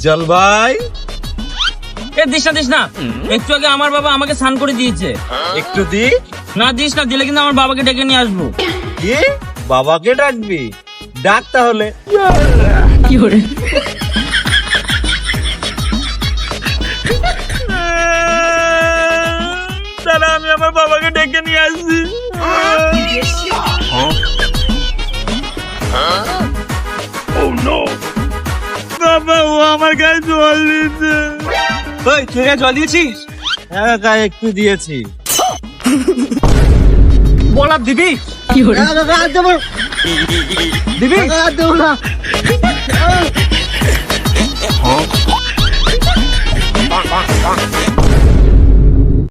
উজ্জ্বল ভাই, এ দিস না একটু আগে আমার বাবা আমাকে স্নান করে দিয়েছে। একটু দি। না দিস না, দিলে কিন্তু আমার বাবাকে ডেকে নিয়ে আসবো। কি? বাবাকে ডাকবি? ডাক তাহলে। দাঁড়া, আমি আমার বাবাকে ডেকে নিয়ে আসছি। বাবা, ও আমার গায়ে জল দিয়েছে। ওই, তুই গায়ে জল দিয়েছিস? হ্যাঁ, গায়ে একটু দিয়েছি। বলার দিবি? দিবি?